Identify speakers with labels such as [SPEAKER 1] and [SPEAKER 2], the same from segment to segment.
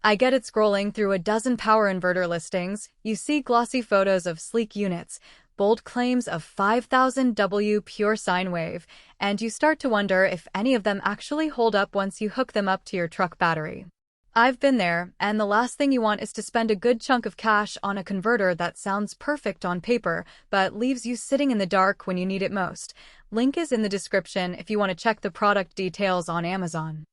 [SPEAKER 1] I get it. Scrolling through a dozen power inverter listings, you see glossy photos of sleek units, bold claims of 5000 W pure sine wave, and you start to wonder if any of them actually hold up once you hook them up to your truck battery. I've been there, and the last thing you want is to spend a good chunk of cash on a converter that sounds perfect on paper, but leaves you sitting in the dark when you need it most. Link is in the description if you want to check the product details on Amazon.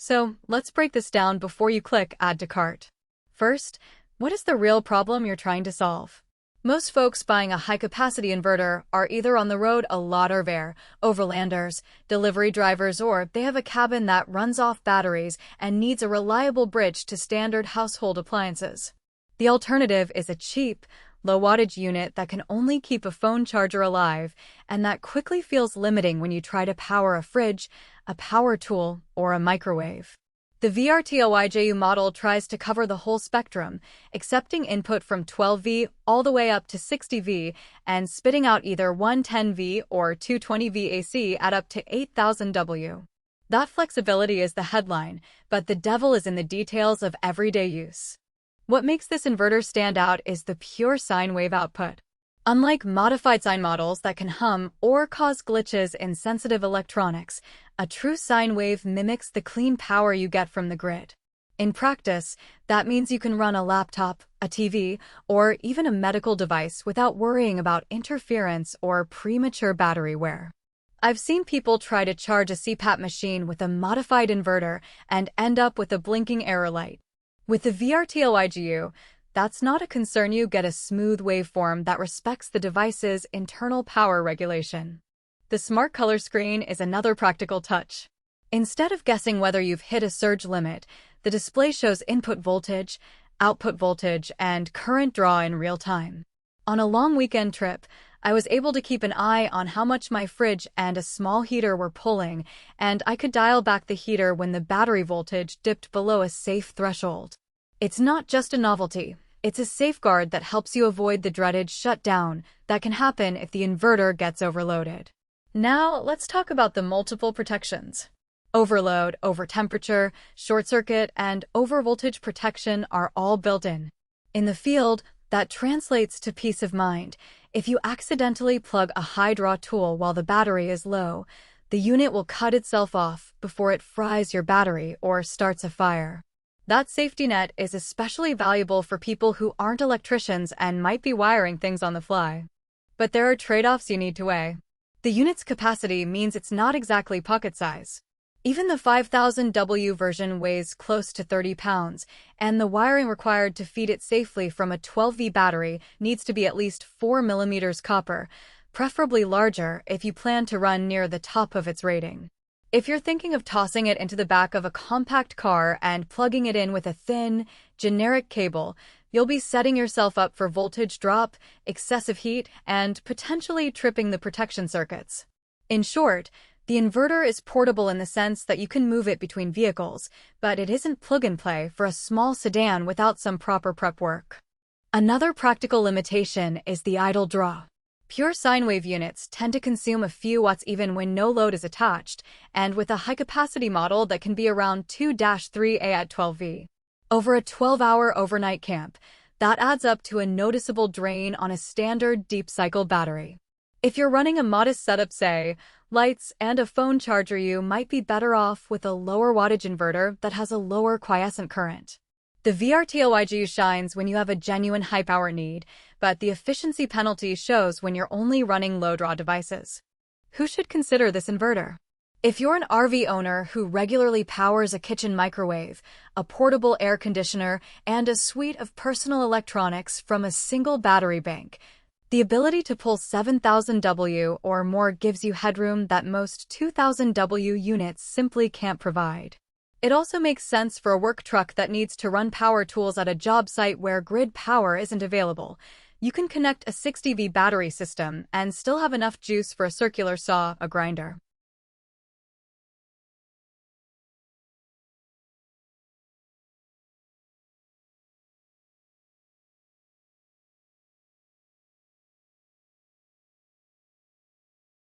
[SPEAKER 1] So, let's break this down before you click Add to Cart. First, what is the real problem you're trying to solve? Most folks buying a high-capacity inverter are either on the road a lot or they're overlanders, delivery drivers, or they have a cabin that runs off batteries and needs a reliable bridge to standard household appliances. The alternative is a cheap, low-wattage unit that can only keep a phone charger alive, and that quickly feels limiting when you try to power a fridge, a power tool, or a microwave. The VRTOIJU model tries to cover the whole spectrum, accepting input from 12V all the way up to 60V and spitting out either 110V or 220V AC at up to 8000 W. That flexibility is the headline, but the devil is in the details of everyday use. What makes this inverter stand out is the pure sine wave output. Unlike modified sine models that can hum or cause glitches in sensitive electronics, a true sine wave mimics the clean power you get from the grid. In practice, that means you can run a laptop, a TV, or even a medical device without worrying about interference or premature battery wear. I've seen people try to charge a CPAP machine with a modified inverter and end up with a blinking error light. With the VRTOIGU, that's not a concern. You get a smooth waveform that respects the device's internal power regulation. The smart color screen is another practical touch. Instead of guessing whether you've hit a surge limit, the display shows input voltage, output voltage, and current draw in real time. On a long weekend trip, I was able to keep an eye on how much my fridge and a small heater were pulling, and I could dial back the heater when the battery voltage dipped below a safe threshold. It's not just a novelty. It's a safeguard that helps you avoid the dreaded shutdown that can happen if the inverter gets overloaded. Now, let's talk about the multiple protections. Overload, overtemperature, short circuit, and overvoltage protection are all built in. In the field, that translates to peace of mind. If you accidentally plug a high-draw tool while the battery is low, the unit will cut itself off before it fries your battery or starts a fire. That safety net is especially valuable for people who aren't electricians and might be wiring things on the fly. But there are trade-offs you need to weigh. The unit's capacity means it's not exactly pocket size. Even the 5000 W version weighs close to 30 pounds, and the wiring required to feed it safely from a 12V battery needs to be at least 4 mm copper, preferably larger if you plan to run near the top of its rating. If you're thinking of tossing it into the back of a compact car and plugging it in with a thin, generic cable, you'll be setting yourself up for voltage drop, excessive heat, and potentially tripping the protection circuits. In short, the inverter is portable in the sense that you can move it between vehicles, but it isn't plug-and-play for a small sedan without some proper prep work. Another practical limitation is the idle draw. Pure sine wave units tend to consume a few watts even when no load is attached, and with a high-capacity model that can be around 2-3A at 12V. Over a 12-hour overnight camp, that adds up to a noticeable drain on a standard deep-cycle battery. If you're running a modest setup, say, lights and a phone charger, you might be better off with a lower wattage inverter that has a lower quiescent current. The VRTOIGU shines when you have a genuine high-power need, but the efficiency penalty shows when you're only running low-draw devices. Who should consider this inverter? If you're an RV owner who regularly powers a kitchen microwave, a portable air conditioner, and a suite of personal electronics from a single battery bank, the ability to pull 7000 W or more gives you headroom that most 2000 W units simply can't provide. It also makes sense for a work truck that needs to run power tools at a job site where grid power isn't available. You can connect a 60V battery system and still have enough juice for a circular saw, a grinder.